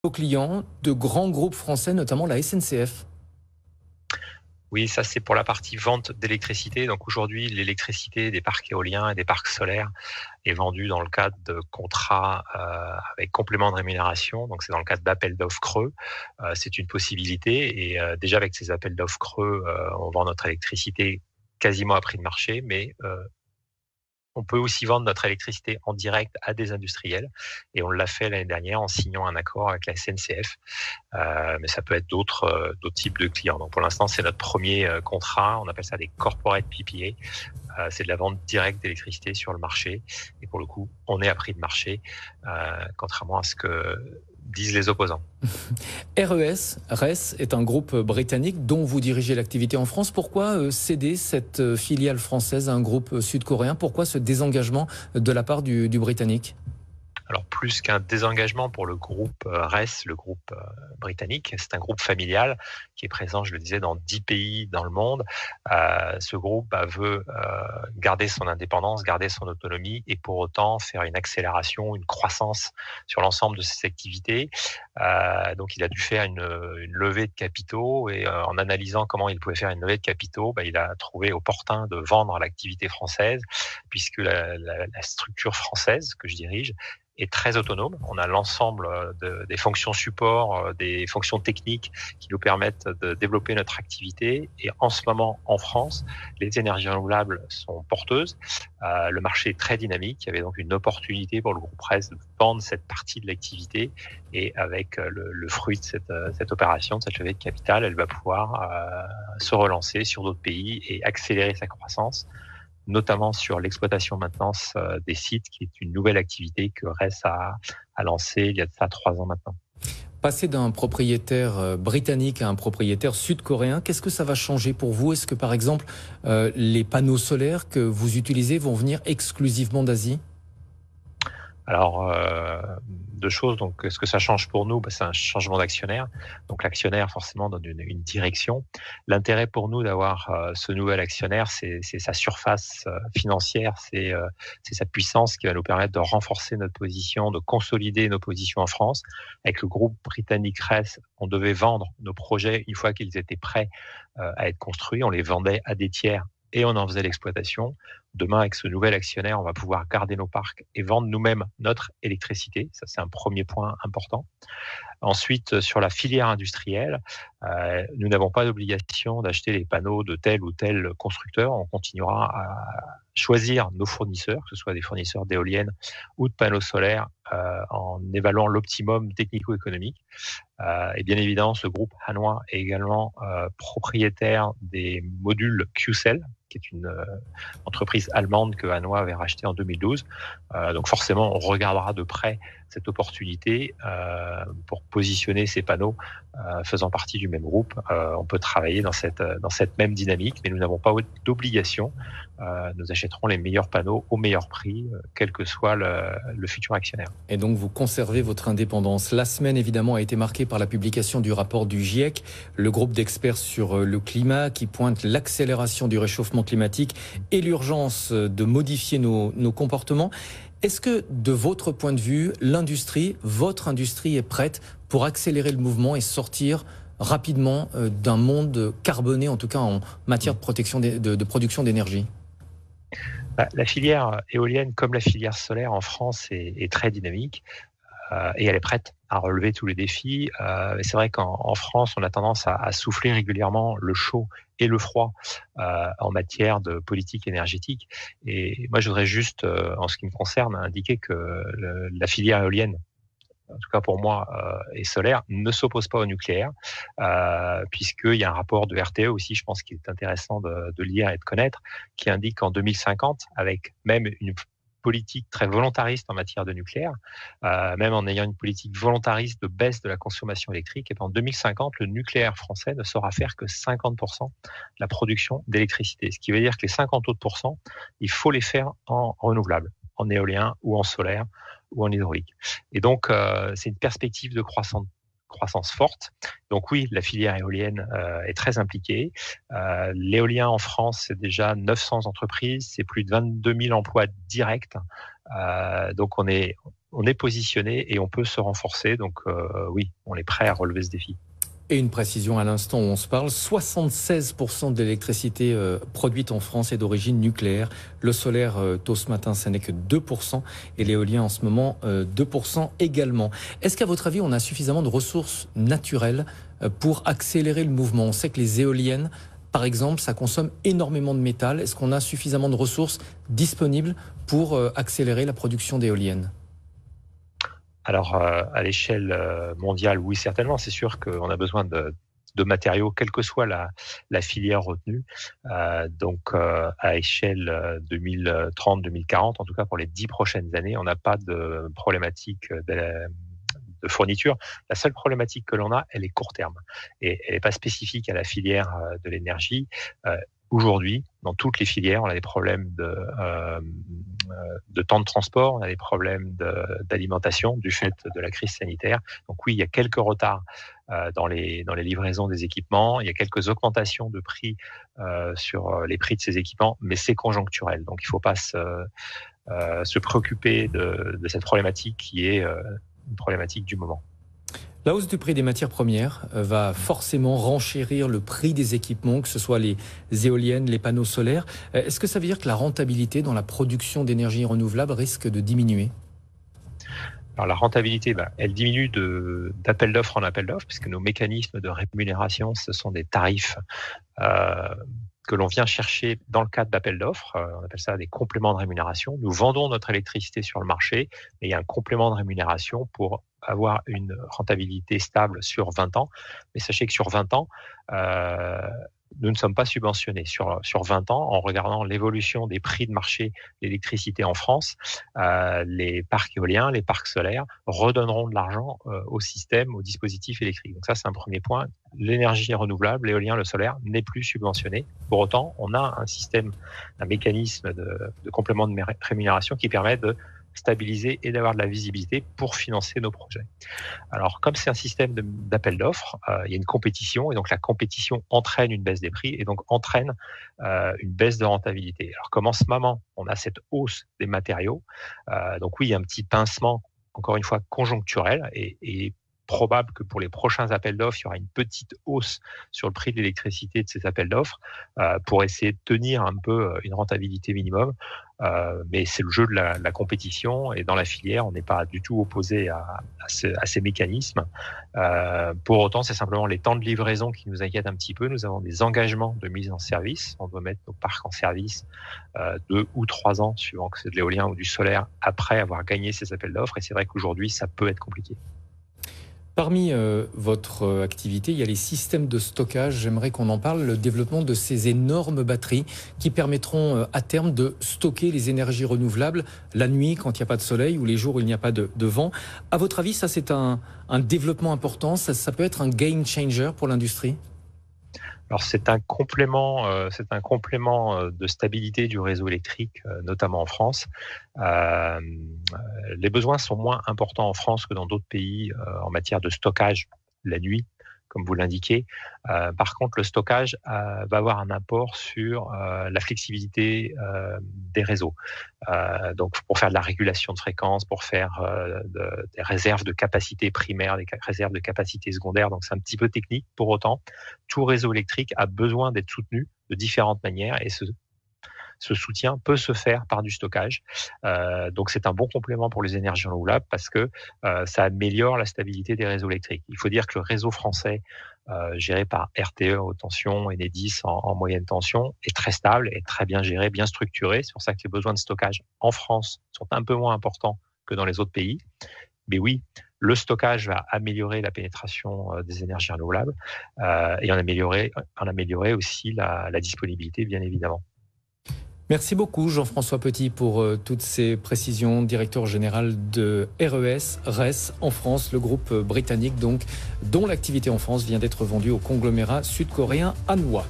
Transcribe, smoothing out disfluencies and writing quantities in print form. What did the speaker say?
Aux clients de grands groupes français, notamment la SNCF. Oui, ça c'est pour la partie vente d'électricité. Donc aujourd'hui, l'électricité des parcs éoliens et des parcs solaires est vendue dans le cadre de contrats avec complément de rémunération. Donc c'est dans le cadre d'appels d'offres creux. C'est une possibilité et déjà avec ces appels d'offres creux, on vend notre électricité quasiment à prix de marché, mais on peut aussi vendre notre électricité en direct à des industriels et on l'a fait l'année dernière en signant un accord avec la SNCF. Mais ça peut être d'autres types de clients. Donc pour l'instant, c'est notre premier contrat. On appelle ça des corporate PPA. C'est de la vente directe d'électricité sur le marché. Et pour le coup, on est à prix de marché, contrairement à ce que disent les opposants. RES est un groupe britannique dont vous dirigez l'activité en France. Pourquoi céder cette filiale française à un groupe sud-coréen? Pourquoi ce désengagement de la part du Britannique? Alors plus qu'un désengagement pour le groupe RES, le groupe britannique, c'est un groupe familial qui est présent, je le disais, dans 10 pays dans le monde. Ce groupe veut garder son indépendance, garder son autonomie et pour autant faire une accélération, une croissance sur l'ensemble de ses activités. Donc il a dû faire une levée de capitaux et en analysant comment il pouvait faire une levée de capitaux, il a trouvé opportun de vendre l'activité française puisque la structure française que je dirige est très autonome. On a l'ensemble des fonctions support, des fonctions techniques qui nous permettent de développer notre activité. Et en ce moment, en France, les énergies renouvelables sont porteuses. Le marché est très dynamique. Il y avait donc une opportunité pour le groupe RES de vendre cette partie de l'activité. Et avec le fruit de cette opération, de cette levée de capital, elle va pouvoir se relancer sur d'autres pays et accélérer sa croissance, notamment sur l'exploitation maintenance des sites, qui est une nouvelle activité que RES a lancée il y a de ça 3 ans maintenant. Passer d'un propriétaire britannique à un propriétaire sud-coréen, qu'est-ce que ça va changer pour vous? Est-ce que par exemple les panneaux solaires que vous utilisez vont venir exclusivement d'Asie? Alors, deux choses. Donc, ce que ça change pour nous, c'est un changement d'actionnaire. Donc, l'actionnaire, forcément, donne une direction. L'intérêt pour nous d'avoir ce nouvel actionnaire, c'est sa surface financière, c'est sa puissance qui va nous permettre de renforcer notre position, de consolider nos positions en France. Avec le groupe britannique RES, on devait vendre nos projets une fois qu'ils étaient prêts à être construits. On les vendait à des tiers et on en faisait l'exploitation. Demain, avec ce nouvel actionnaire, on va pouvoir garder nos parcs et vendre nous-mêmes notre électricité. Ça, c'est un premier point important. Ensuite, sur la filière industrielle, nous n'avons pas d'obligation d'acheter les panneaux de tel ou tel constructeur. On continuera à choisir nos fournisseurs, que ce soit des fournisseurs d'éoliennes ou de panneaux solaires, en évaluant l'optimum technico-économique. Et bien évidemment, ce groupe hanois est également propriétaire des modules Qcell, qui est une entreprise allemande que Hanois avait rachetée en 2012. Donc forcément, on regardera de près cette opportunité pour positionner ces panneaux faisant partie du même groupe. On peut travailler dans cette même dynamique, mais nous n'avons pas d'obligation. Nous achèterons les meilleurs panneaux au meilleur prix, quel que soit le futur actionnaire. Et donc vous conservez votre indépendance. La semaine évidemment a été marquée par la publication du rapport du GIEC, le groupe d'experts sur le climat qui pointe l'accélération du réchauffement climatique et l'urgence de modifier nos comportements. Est-ce que de votre point de vue, votre industrie est prête pour accélérer le mouvement et sortir rapidement d'un monde carboné, en tout cas en matière de production d'énergie? La filière éolienne, comme la filière solaire en France, est très dynamique et elle est prête à relever tous les défis. C'est vrai qu'en France, on a tendance à souffler régulièrement le chaud et le froid en matière de politique énergétique. Et moi, je voudrais juste, en ce qui me concerne, indiquer que la filière éolienne, en tout cas pour moi, et solaire, ne s'oppose pas au nucléaire, puisqu'il y a un rapport de RTE aussi, je pense qu'il est intéressant de lire et de connaître, qui indique qu'en 2050, avec même une politique très volontariste en matière de nucléaire, même en ayant une politique volontariste de baisse de la consommation électrique, et en 2050, le nucléaire français ne saura faire que 50% de la production d'électricité. Ce qui veut dire que les 50 autres pourcents, il faut les faire en renouvelable, en éolien ou en solaire ou en hydraulique. Et donc, c'est une perspective de croissance forte. Donc oui, la filière éolienne est très impliquée. L'éolien en France, c'est déjà 900 entreprises, c'est plus de 22 000 emplois directs Donc on est positionné et on peut se renforcer. Donc oui, on est prêt à relever ce défi. Et une précision à l'instant où on se parle, 76% de l'électricité produite en France est d'origine nucléaire. Le solaire, tôt ce matin, ça n'est que 2%. Et l'éolien, en ce moment, 2% également. Est-ce qu'à votre avis, on a suffisamment de ressources naturelles pour accélérer le mouvement? On sait que les éoliennes, par exemple, ça consomme énormément de métal. Est-ce qu'on a suffisamment de ressources disponibles pour accélérer la production d'éoliennes? Alors, à l'échelle mondiale, oui, certainement. C'est sûr qu'on a besoin de matériaux, quelle que soit la filière retenue. Donc, à échelle 2030-2040, en tout cas pour les 10 prochaines années, on n'a pas de problématique de fourniture. La seule problématique que l'on a, elle est court terme. Et elle n'est pas spécifique à la filière de l'énergie. Aujourd'hui, dans toutes les filières, on a des problèmes de temps de transport, on a des problèmes d'alimentation du fait de la crise sanitaire. Donc oui, il y a quelques retards dans les livraisons des équipements, il y a quelques augmentations de prix sur les prix de ces équipements, mais c'est conjoncturel. Donc il ne faut pas se préoccuper de cette problématique qui est une problématique du moment. La hausse du prix des matières premières va forcément renchérir le prix des équipements, que ce soit les éoliennes, les panneaux solaires. Est-ce que ça veut dire que la rentabilité dans la production d'énergie renouvelable risque de diminuer ? Alors la rentabilité, elle diminue d'appel d'offres en appel d'offres, puisque nos mécanismes de rémunération, ce sont des tarifs que l'on vient chercher dans le cadre d'appels d'offres. On appelle ça des compléments de rémunération. Nous vendons notre électricité sur le marché, et il y a un complément de rémunération pour avoir une rentabilité stable sur 20 ans. Mais sachez que sur 20 ans, nous ne sommes pas subventionnés. Sur 20 ans, en regardant l'évolution des prix de marché d'électricité en France, les parcs éoliens, les parcs solaires redonneront de l'argent au système, au dispositif électrique. Donc ça, c'est un premier point. L'énergie renouvelable, l'éolien, le solaire n'est plus subventionné. Pour autant, on a un mécanisme de complément de rémunération qui permet de stabiliser et d'avoir de la visibilité pour financer nos projets. Alors, comme c'est un système d'appel d'offres, il y a une compétition, et donc la compétition entraîne une baisse des prix et donc entraîne une baisse de rentabilité. Alors, comme en ce moment, on a cette hausse des matériaux, donc oui, il y a un petit pincement, encore une fois, conjoncturel, et probable que pour les prochains appels d'offres, il y aura une petite hausse sur le prix de l'électricité de ces appels d'offres pour essayer de tenir un peu une rentabilité minimum. Mais c'est le jeu de la compétition, et dans la filière, on n'est pas du tout opposé à ces mécanismes. Pour autant, c'est simplement les temps de livraison qui nous inquiètent un petit peu. Nous avons des engagements de mise en service. On doit mettre nos parcs en service 2 ou 3 ans, suivant que c'est de l'éolien ou du solaire, après avoir gagné ces appels d'offres. Et c'est vrai qu'aujourd'hui, ça peut être compliqué. Parmi votre activité, il y a les systèmes de stockage. J'aimerais qu'on en parle, le développement de ces énormes batteries qui permettront à terme de stocker les énergies renouvelables la nuit quand il n'y a pas de soleil ou les jours où il n'y a pas de vent. À votre avis, ça c'est un développement important, ça peut être un game changer pour l'industrie ? Alors c'est un complément de stabilité du réseau électrique, notamment en France. Les besoins sont moins importants en France que dans d'autres pays en matière de stockage la nuit, comme vous l'indiquez. Par contre, le stockage va avoir un apport sur la flexibilité des réseaux. Donc, pour faire de la régulation de fréquence, pour faire des réserves de capacité primaire, des réserves de capacité secondaire. Donc, c'est un petit peu technique. Pour autant, tout réseau électrique a besoin d'être soutenu de différentes manières, et ce soutien peut se faire par du stockage. Donc, c'est un bon complément pour les énergies renouvelables parce que ça améliore la stabilité des réseaux électriques. Il faut dire que le réseau français, géré par RTE haute tension, Enedis en moyenne tension, est très stable, est très bien géré, bien structuré. C'est pour ça que les besoins de stockage en France sont un peu moins importants que dans les autres pays. Mais oui, le stockage va améliorer la pénétration des énergies renouvelables et en améliorer aussi la disponibilité, bien évidemment. Merci beaucoup Jean-François Petit pour toutes ces précisions, directeur général de RES en France, le groupe britannique donc, dont l'activité en France vient d'être vendue au conglomérat sud-coréen Hanwha.